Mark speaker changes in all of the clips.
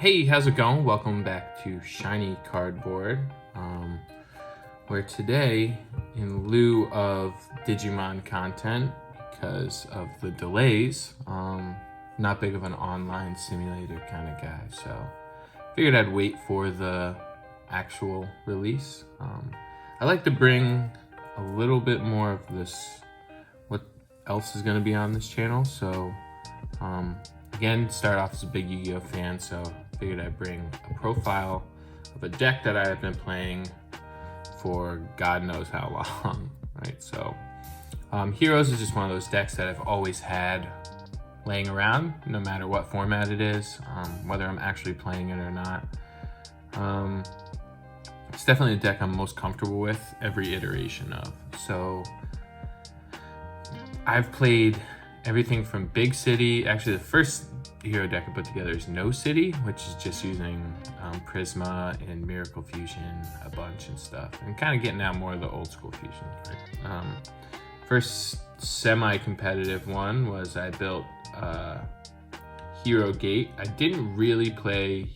Speaker 1: Hey, how's it going? Welcome back to Shiny Cardboard, where today, in lieu of Digimon content, because of the delays, not big of an online simulator kind of guy, so figured I'd wait for the actual release. I like to bring a little bit more of this, what else is going to be on this channel, so again, start off as a big Yu-Gi-Oh fan, so figured I'd bring a profile of a deck that I have been playing for God knows how long, right? So Heroes is just one of those decks that I've always had laying around, no matter what format it is, whether I'm actually playing it or not. It's definitely a deck I'm most comfortable with every iteration of. So I've played everything from Big City. Actually, the first hero deck I put together is No City, which is just using Prisma and Miracle Fusion a bunch and stuff, and kind of getting out more of the old school fusion. Right? First semi-competitive one was I built Hero Gate. I didn't really play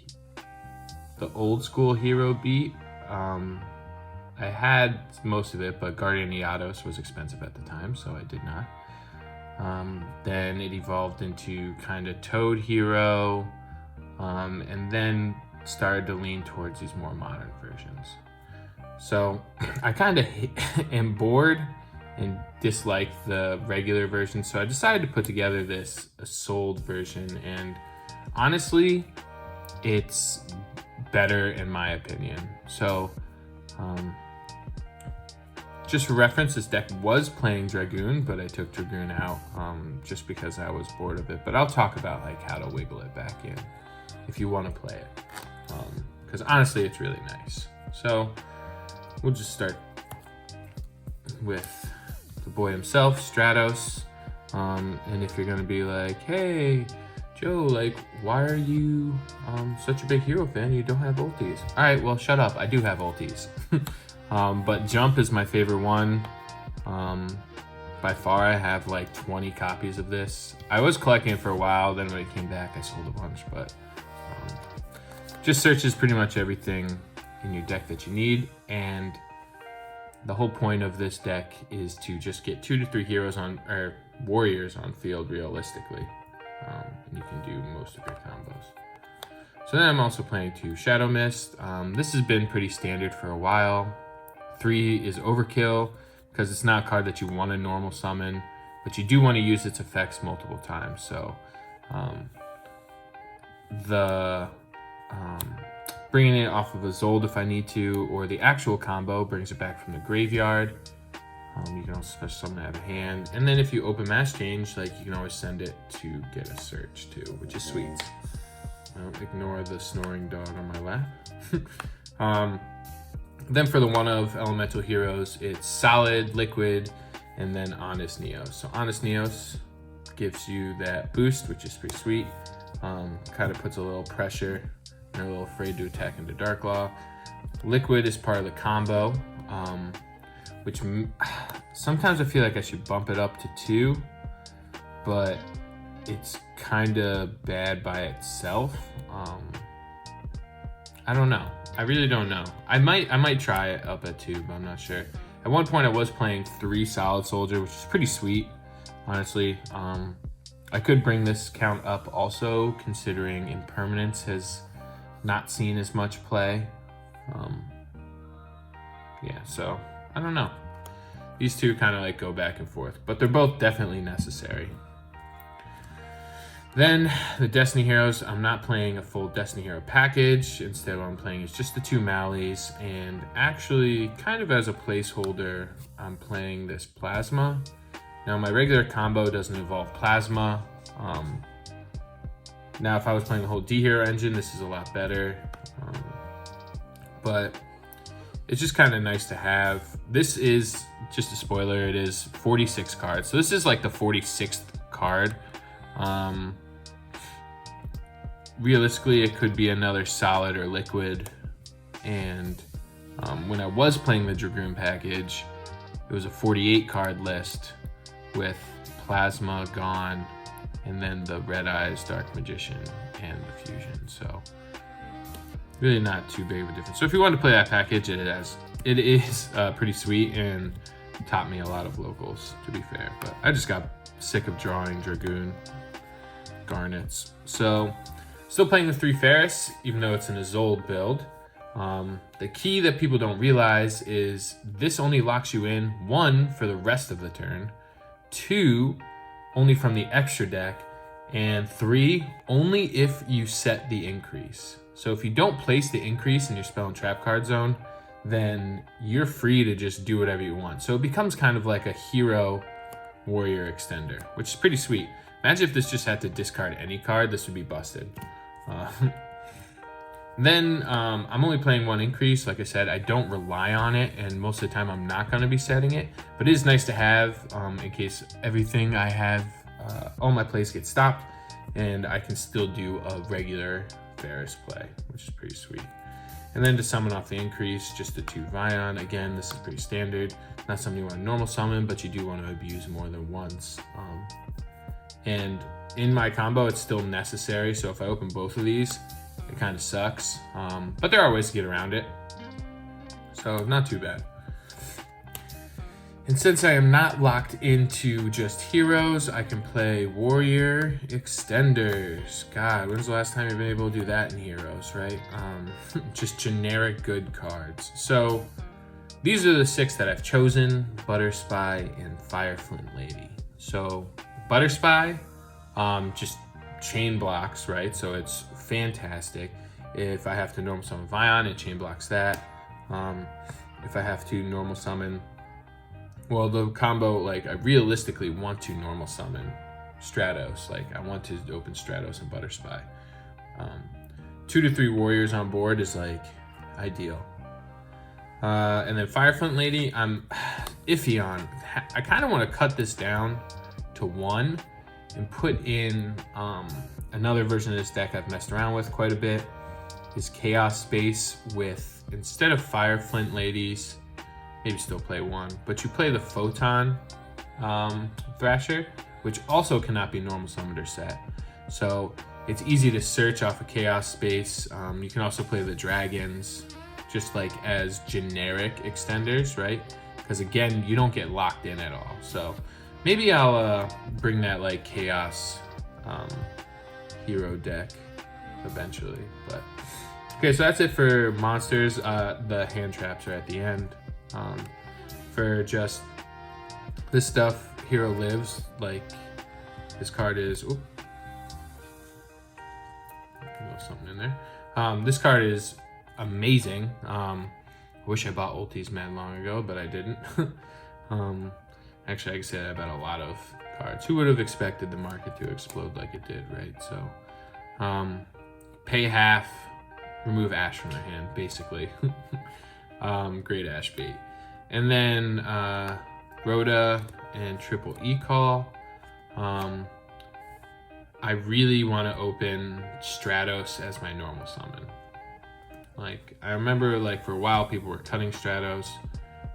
Speaker 1: the old school Hero beat. I had most of it, but Guardian Iados was expensive at the time, so I did not. Then it evolved into kind of Toad Hero, and then started to lean towards these more modern versions. So I kind of am bored and dislike the regular version, so I decided to put together this sold version, and honestly, it's better in my opinion. So just for reference, this deck was playing Dragoon, but I took Dragoon out just because I was bored of it. But I'll talk about like how to wiggle it back in if you want to play it, because honestly, it's really nice. So we'll just start with the boy himself, Stratos. And if you're gonna be like, hey, Joe, like, why are you such a big hero fan? You don't have ultis. All right, well, shut up. I do have ultis. But Jump is my favorite one. By far, I have like 20 copies of this. I was collecting it for a while, then when it came back, I sold a bunch, but just searches pretty much everything in your deck that you need, and the whole point of this deck is to just get 2 to 3 heroes on, or warriors on field realistically, and you can do most of your combos. So then I'm also playing 2 Shadow Mist. This has been pretty standard for a while. 3 is overkill because it's not a card that you want to normal summon, but you do want to use its effects multiple times. So bringing it off of a Zold if I need to, or the actual combo brings it back from the graveyard. You can also special summon it out of hand, and then if you open Mass Change, like, you can always send it to get a search too, which is sweet. Ignore the snoring dog on my lap. Then for the one of elemental heroes, it's Solid, Liquid, and then Honest Neos. So Honest Neos gives you that boost, which is pretty sweet. Kind of puts a little pressure, and you're a little afraid to attack into Dark Law. Liquid is part of the combo, which sometimes I feel like I should bump it up to 2, but it's kind of bad by itself. I don't know. I really don't know. I might try it up at 2, but I'm not sure. At one point I was playing 3 Solid Soldier, which is pretty sweet, honestly. I could bring this count up also, considering Impermanence has not seen as much play. Yeah, so I don't know. These two kind of like go back and forth, but they're both definitely necessary. Then the Destiny Heroes, I'm not playing a full Destiny Hero package. Instead, what I'm playing is just the 2 Mallies, and actually kind of as a placeholder, I'm playing this Plasma. Now my regular combo doesn't involve Plasma. Now if I was playing the whole D-Hero engine, this is a lot better. But it's just kind of nice to have. This is, just a spoiler, it is 46 cards. So this is like the 46th card. Realistically, it could be another Solid or Liquid. And when I was playing the Dragoon package, it was a 48 card list with Plasma gone, and then the Red Eyes, Dark Magician, and the Fusion. So Really not too big of a difference. So if you want to play that package, it is pretty sweet and taught me a lot of locals, to be fair. But I just got sick of drawing Dragoon Garnets. So still playing with 3 Ferris, even though it's an Isolde build. The key that people don't realize is this only locks you in, 1, for the rest of the turn, 2, only from the extra deck, and 3, only if you set the increase. So if you don't place the increase in your spell and trap card zone, then you're free to just do whatever you want. So it becomes kind of like a hero warrior extender, which is pretty sweet. Imagine if this just had to discard any card, this would be busted. Then I'm only playing 1 increase. Like I said, I don't rely on it, and most of the time I'm not going to be setting it. But it is nice to have in case everything I have, all my plays get stopped, and I can still do a regular Ferris play, which is pretty sweet. And then to summon off the increase, just the 2 Vion. Again, this is pretty standard. Not something you want to normal summon, but you do want to abuse more than once. And in my combo, it's still necessary. So if I open both of these, it kind of sucks, but there are ways to get around it. So not too bad. And since I am not locked into just heroes, I can play warrior extenders. God, when's the last time you've been able to do that in heroes, right? Just generic good cards. So these are the 6 that I've chosen: Butter Spy and Fire Flint Lady. So Butter Spy, just chain blocks, right? So it's fantastic. If I have to normal summon Vion, it chain blocks that. If I have to normal summon, well, the combo, like, I realistically want to normal summon Stratos. Like, I want to open Stratos and Butter Spy. 2 to 3 warriors on board is like ideal. And then Fire Flint Lady, I'm iffy on. I kind of want to cut this down to 1 and put in another version of this deck I've messed around with quite a bit, is Chaos Space with, instead of Fire Flint Ladies, maybe still play 1, but you play the Photon Thrasher, which also cannot be normal summoned or set. So it's easy to search off of Chaos Space. You can also play the Dragons just like as generic extenders, right? Because again, you don't get locked in at all. So maybe I'll bring that like Chaos hero deck eventually. But okay, so that's it for monsters. The hand traps are at the end. For just this stuff, Hero Lives, like this card is, oop, a little something in there. This card is amazing. I wish I bought ultis mad long ago, but I didn't. Actually, I can say that about a lot of cards. Who would have expected the market to explode like it did, right? So, pay half, remove Ash from their hand, basically. Great Ash bait. And then Rhoda and triple E-Call. I really want to open Stratos as my normal summon. Like, I remember like for a while people were cutting Stratos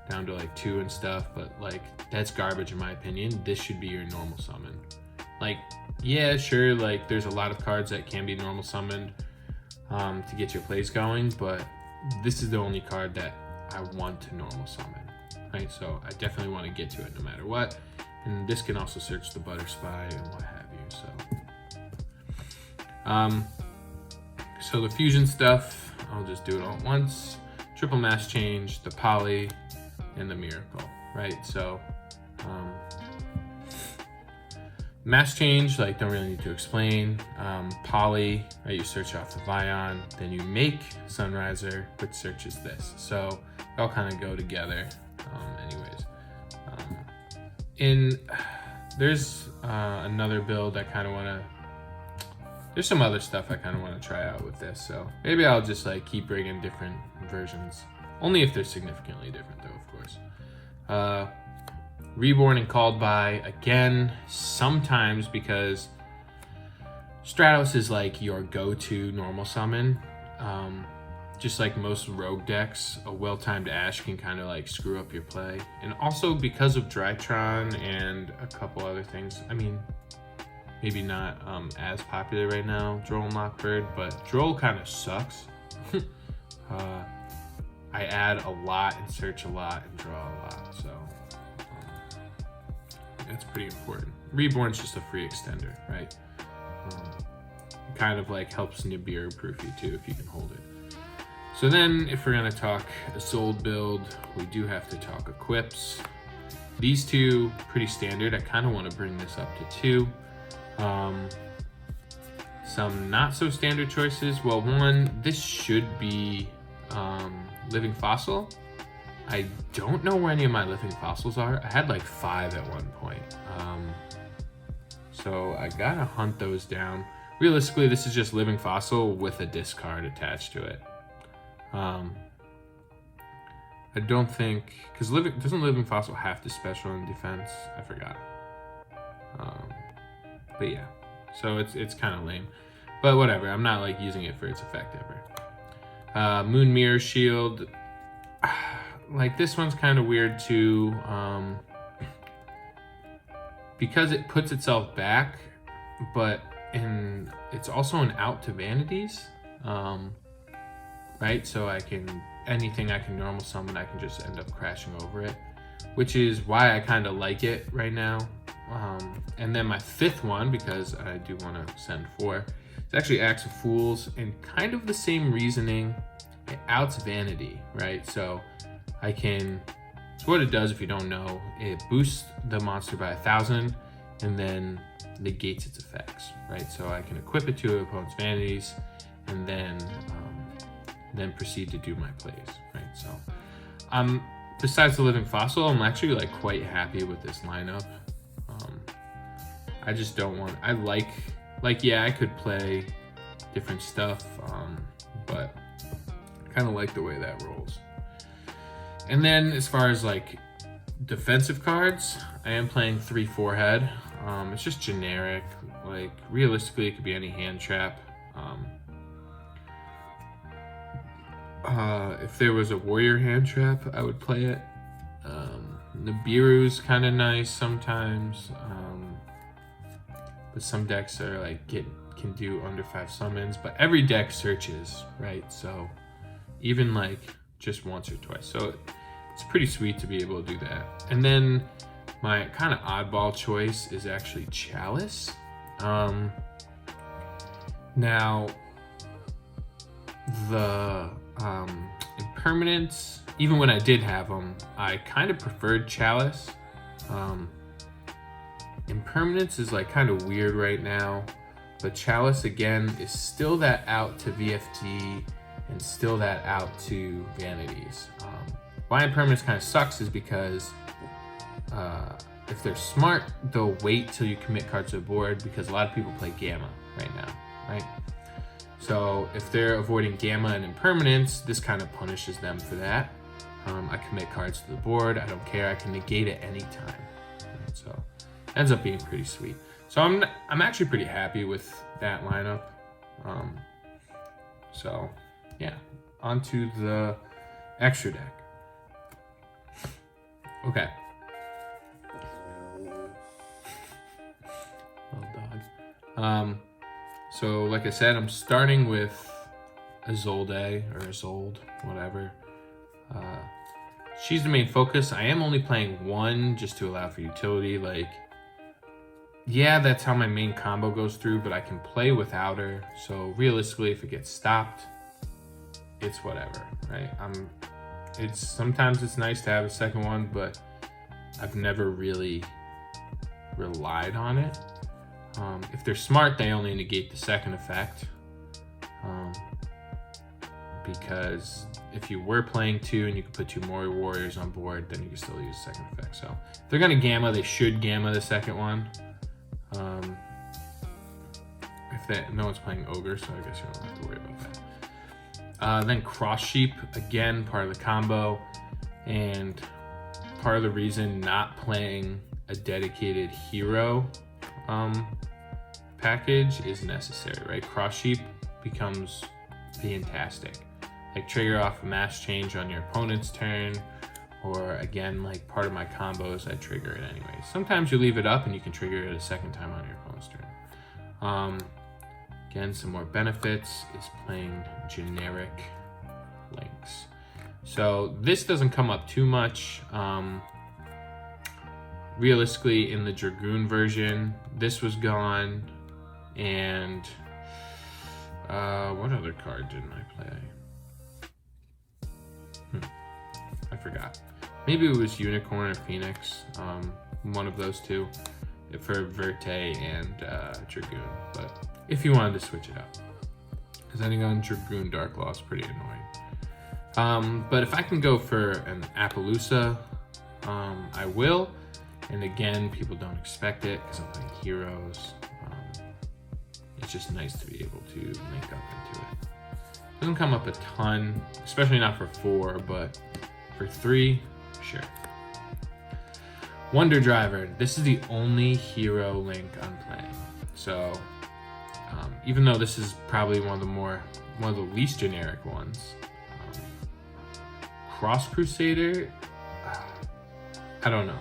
Speaker 1: down to like 2 and stuff, but like that's garbage in my opinion. This should be your normal summon. Like, yeah, sure, like there's a lot of cards that can be normal summoned to get your plays going, but this is the only card that I want to normal summon, right? So I definitely want to get to it no matter what. And this can also search the Butter Spy and what have you. So the fusion stuff, I'll just do it all at once. Triple Mass Change, the Poly, and the Miracle, right? So Mass Change, like, don't really need to explain. Poly, right, you search off the Vion, then you make Sunriser, which searches this. So they all kind of go together anyways. There's another build I kind of want to, there's some other stuff I kind of want to try out with this. So maybe I'll just like keep bringing different versions. Only if they're significantly different though, of course. Reborn and Called By, again, sometimes because Stratos is like your go-to normal summon. Just like most rogue decks, a well-timed Ash can kind of like screw up your play. And also because of Drytron and a couple other things, I mean, maybe not as popular right now, Droll and Lockbird, but Droll kind of sucks. I add a lot and search a lot and draw a lot, so that's pretty important. Reborn's just a free extender, right? Kind of like helps Nibiru proof you too if you can hold it. So then if we're gonna talk a Zold build, we do have to talk equips. These two, pretty standard. I kind of want to bring this up to 2. Some not so standard choices. Well, one, this should be Living Fossil. I don't know where any of my Living Fossils are. I had like 5 at one point. So I gotta hunt those down. Realistically, this is just Living Fossil with a discard attached to it. I don't think, because doesn't Living Fossil have to special in defense? I forgot. But yeah, so it's kind of lame. But whatever, I'm not like using it for its effect ever. Moon Mirror Shield. Like this one's kind of weird too. Because it puts itself back, but it's also an out to vanities. Right, so anything I can normal summon, I can just end up crashing over it, which is why I kind of like it right now. And then my 5th one, because I do want to send 4, it's actually Axe of Fools, and kind of the same reasoning. It outs vanity, right? So what it does, if you don't know, it boosts the monster by 1,000 and then negates its effects, right? So I can equip it to opponent's vanities and then proceed to do my plays, right? So besides the Living Fossil, I'm actually like quite happy with this lineup. I just don't want, yeah, I could play different stuff, but I kind of like the way that rolls. And then as far as like defensive cards, I am playing 3 Forehead. It's just generic. Like realistically, it could be any hand trap. If there was a warrior hand trap, I would play it. Nibiru's kind of nice sometimes, but some decks are like can do under 5 summons. But every deck searches, right? So even like just once or twice. So it's pretty sweet to be able to do that. And then my kind of oddball choice is actually Chalice. Now the impermanence, even when I did have them, I kind of preferred Chalice. Impermanence is like kind of weird right now, but Chalice again is still that out to VFT and still that out to vanities. Why impermanence kind of sucks is because if they're smart, they'll wait till you commit cards to the board, because a lot of people play Gamma right now, right? So if they're avoiding Gamma and impermanence, this kind of punishes them for that. I commit cards to the board. I don't care. I can negate it anytime. Right? So it ends up being pretty sweet. So I'm actually pretty happy with that lineup. So yeah, onto the extra deck. Okay. Well done. So like I said, I'm starting with a Zolde or a Zold, whatever. She's the main focus. I am only playing 1 just to allow for utility. Like, yeah, that's how my main combo goes through, but I can play without her. So realistically, if it gets stopped, it's whatever, right? Sometimes it's nice to have a second one, but I've never really relied on it. If they're smart, they only negate the second effect. Because if you were playing 2 and you could put 2 more warriors on board, then you can still use the second effect. So if they're gonna Gamma, they should Gamma the second one. No one's playing Ogre, so I guess you don't have to worry about that. Then Cross Sheep, again, part of the combo, and part of the reason not playing a dedicated hero package is necessary, right? Cross Sheep becomes fantastic. Like trigger off a mass change on your opponent's turn, or again, like part of my combos, I trigger it anyway. Sometimes you leave it up and you can trigger it a second time on your opponent's turn. Again, some more benefits is playing generic links. So this doesn't come up too much. Realistically, in the Dragoon version, this was gone, and what other card didn't I play? I forgot. Maybe it was Unicorn or Phoenix, one of those two, for Verte and Dragoon. But if you wanted to switch it up, because I think on Dragoon Dark Law is pretty annoying. But if I can go for an Appaloosa, I will. And again, people don't expect it because I'm playing heroes. It's just nice to be able to link up into it. Doesn't come up a ton, especially not for 4, but for 3, sure. Wonder Driver. This is the only hero link I'm playing. So even though this is probably one of the least generic ones, Cross Crusader, I don't know.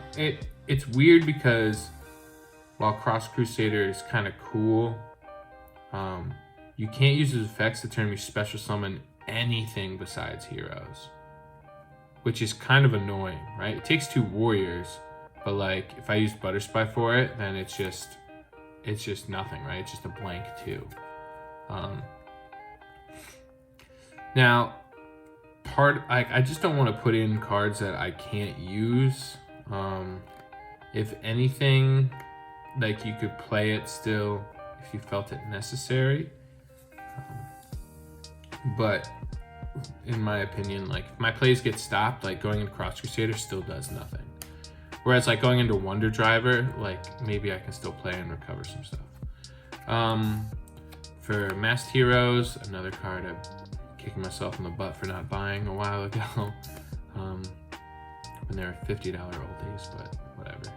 Speaker 1: It's weird because while Cross Crusader is kind of cool, you can't use his effects to turn me special summon anything besides heroes, which is kind of annoying, right? It takes 2 warriors, but like if I use Butterspy for it, then it's just nothing, right? It's just a blank 2. Now, I just don't want to put in cards that I can't use. If anything, like you could play it still if you felt it necessary. But in my opinion, like if my plays get stopped, like going into Cross Crusader still does nothing. Whereas like going into Wonder Driver, like maybe I can still play and recover some stuff. For Masked Heroes, another card I'm kicking myself in the butt for not buying a while ago. When they were $50 oldies, but whatever.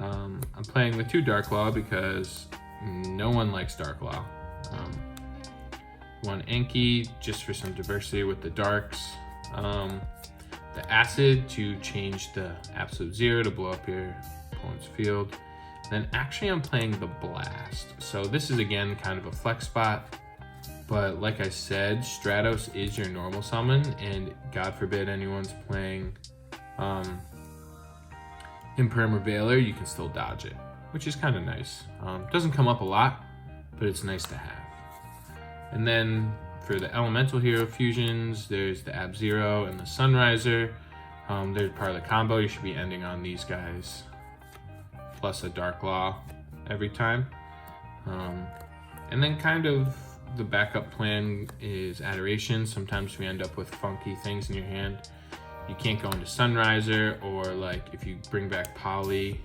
Speaker 1: I'm playing with 2 Dark Law because no one likes Dark Law. 1 Enki just for some diversity with the darks. The Acid to change the absolute 0 to blow up your opponent's field. Then actually I'm playing the Blast. So this is again kind of a flex spot, but like I said, Stratos is your normal summon, and God forbid anyone's playing Imperma Veiler, you can still dodge it, which is kind of nice. Doesn't come up a lot, but it's nice to have. And then for the Elemental Hero fusions, there's the Ab-Zero and the Sunriser. They're part of the combo. You should be ending on these guys, plus a Dark Law every time. And then kind of the backup plan is Adoration. Sometimes we end up with funky things in your hand. You can't go into Sunriser, or like if you bring back Poly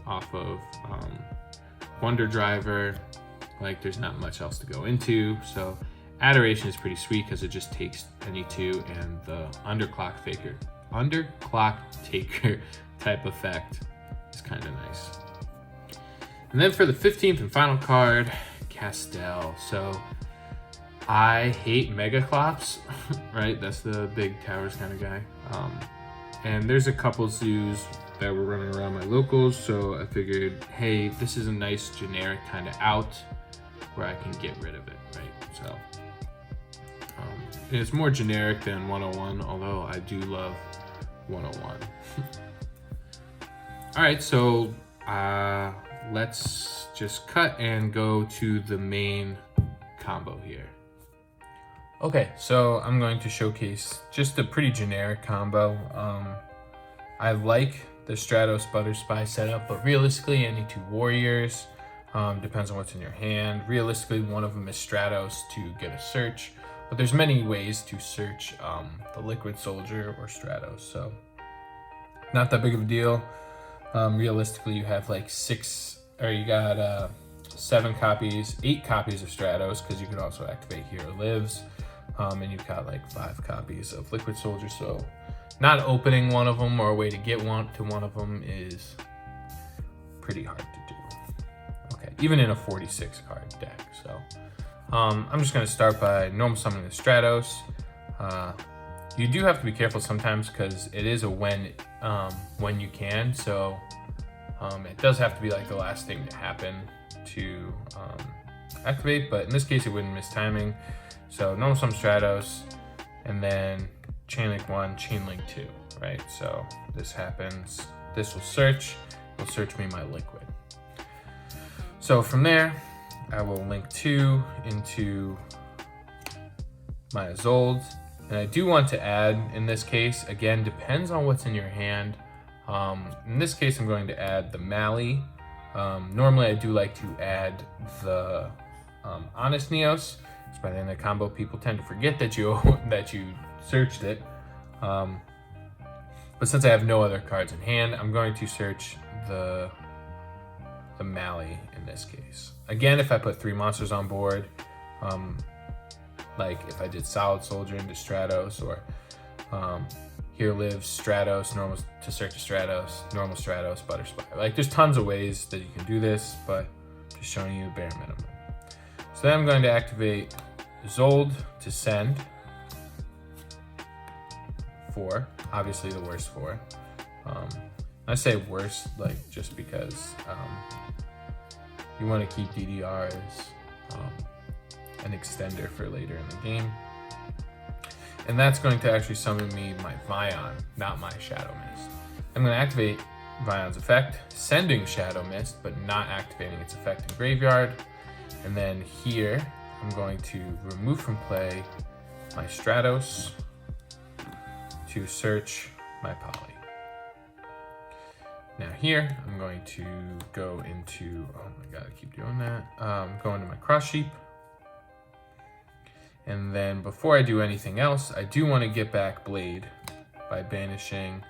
Speaker 1: off of Wonder Driver, like there's not much else to go into. So Adoration is pretty sweet because it just takes any 2, and the Underclock Taker type effect is kind of nice. And then for the 15th and final card, Castel. So I hate Mega Clops, right? That's the big towers kind of guy. And there's a couple zoos that were running around my locals, so I figured, hey, this is a nice generic kind of out where I can get rid of it, right? So it's more generic than 101, although I do love 101. All right, so let's just cut and go to the main combo here. Okay, so I'm going to showcase just a pretty generic combo. I like the Stratos Butterspy setup, but realistically, any 2 warriors, depends on what's in your hand. Realistically, one of them is Stratos to get a search, but there's many ways to search the Liquid Soldier or Stratos, so not that big of a deal. Realistically, you have like 7 copies, 8 copies of Stratos, because you can also activate Hero Lives. And you've got like 5 copies of Liquid Soldier, so not opening one of them or a way to get one of them is pretty hard to do. Okay, even in a 46 card deck. So I'm just going to start by normal summoning the Stratos. You do have to be careful sometimes because it is a when you can, so it does have to be like the last thing to happen to activate, but in this case it wouldn't miss timing. So normal summon Stratos, and then chain link 1, chain link 2, right? So this happens, this will search, it'll search me my liquid. So from there, I will link 2 into my Isolde. And I do want to add, in this case, again, depends on what's in your hand. In this case, I'm going to add the Mally. Normally I do like to add the Honest Neos. So by the end of the combo, people tend to forget that you that you searched it. But since I have no other cards in hand, I'm going to search the Mally in this case. Again, if I put 3 monsters on board, like if I did Solid Soldier into Stratos, or Here Lives Stratos, normal to search a Stratos, normal Stratos, Butter Spy. Like there's tons of ways that you can do this, but just showing you the bare minimum. So then I'm going to activate Isolde to send 4, obviously the worst 4. I say worst, like just because you want to keep DDR as an extender for later in the game. And that's going to actually summon me my Vion, not my Shadow Mist. I'm going to activate Vion's effect, sending Shadow Mist, but not activating its effect in graveyard. And then here, I'm going to remove from play my Stratos to search my Poly. Now here, I'm going to go into, oh my god, I keep doing that. Go into my Cross Sheep. And then before I do anything else, I do want to get back Blade by banishing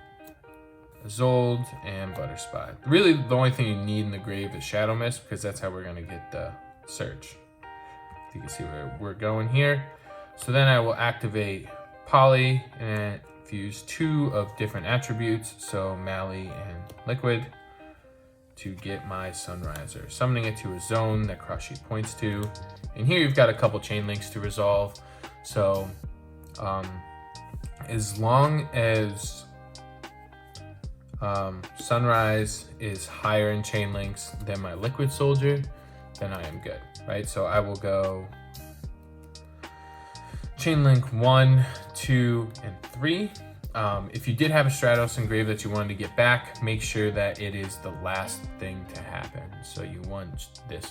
Speaker 1: Isolde and Butter Spy. Really, the only thing you need in the grave is Shadow Mist, because that's how we're going to get the search. If you can see where we're going here. So then I will activate Poly and fuse 2 of different attributes, so Mally and Liquid, to get my Sunriser, summoning it to a zone that Cross Sheep points to. And here you've got a couple chain links to resolve. So as long as Sunrise is higher in chain links than my Liquid Soldier, then I am good, right? So I will go chain link 1, 2, and 3. If you did have a Stratos engraved that you wanted to get back, make sure that it is the last thing to happen. So you want this,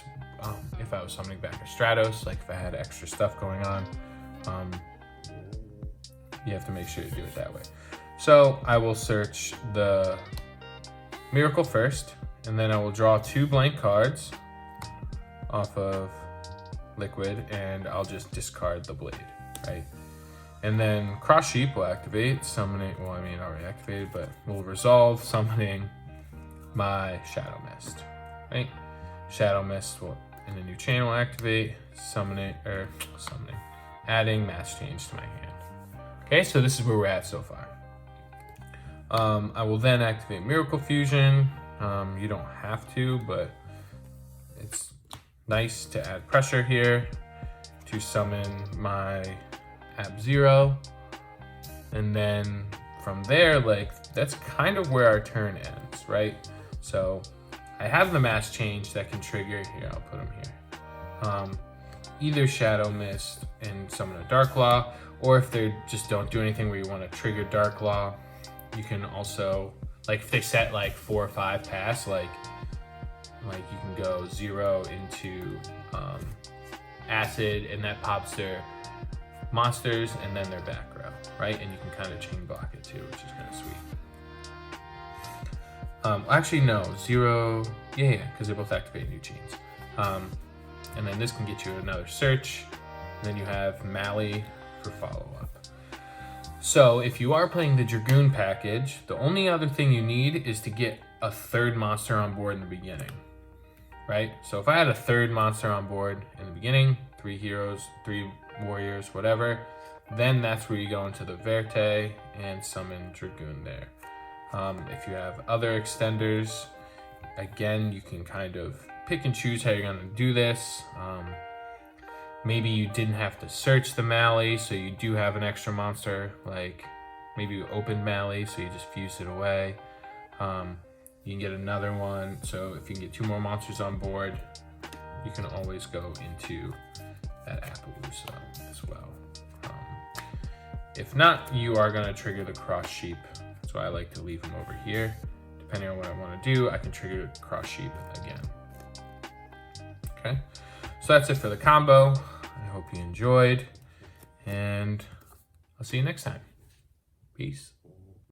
Speaker 1: if I was summoning back a Stratos, like if I had extra stuff going on, you have to make sure to do it that way. So I will search the Miracle first, and then I will draw 2 blank cards off of Liquid, and I'll just discard the Blade, right? And then Cross Sheep will activate, summoning, well, I mean, already activated, but will resolve, summoning my Shadow Mist, right? Shadow Mist will, in a new chain, will activate, summoning, adding Mass Change to my hand. Okay, so this is where we're at so far. I will then activate Miracle Fusion. You don't have to, but it's nice to add pressure here to summon my Ab-Zero, and then from there, like, that's kind of where our turn ends, right? So I have the Mass Change that can trigger, here, I'll put them here. Either Shadow Mist and summon a Dark Law, or if they just don't do anything where you want to trigger Dark Law, you can also, like if they set like 4 or 5 pass, like you can go 0 into Acid, and that pops their monsters and then their back row, right? And you can kind of chain block it too, which is kind of sweet. Actually, no, 0, yeah, because they both activate new chains. And then this can get you another search. And then you have Mally for follow-up. So if you are playing the Dragoon package, the only other thing you need is to get a 3rd monster on board in the beginning, right? So if I had a 3rd monster on board in the beginning, 3 heroes, 3 warriors, whatever, then that's where you go into the Verte and summon Dragoon there. If you have other extenders, again, you can kind of pick and choose how you're going to do this. Maybe you didn't have to search the Mally, so you do have an extra monster, like maybe you opened Mally, so you just fuse it away. You can get another one, so if you can get 2 more monsters on board, you can always go into that Appaloosa as well. If not, you are gonna trigger the cross sheep. That's why I like to leave them over here. Depending on what I wanna do, I can trigger cross sheep again. Okay, so that's it for the combo. I hope you enjoyed, and I'll see you next time. Peace.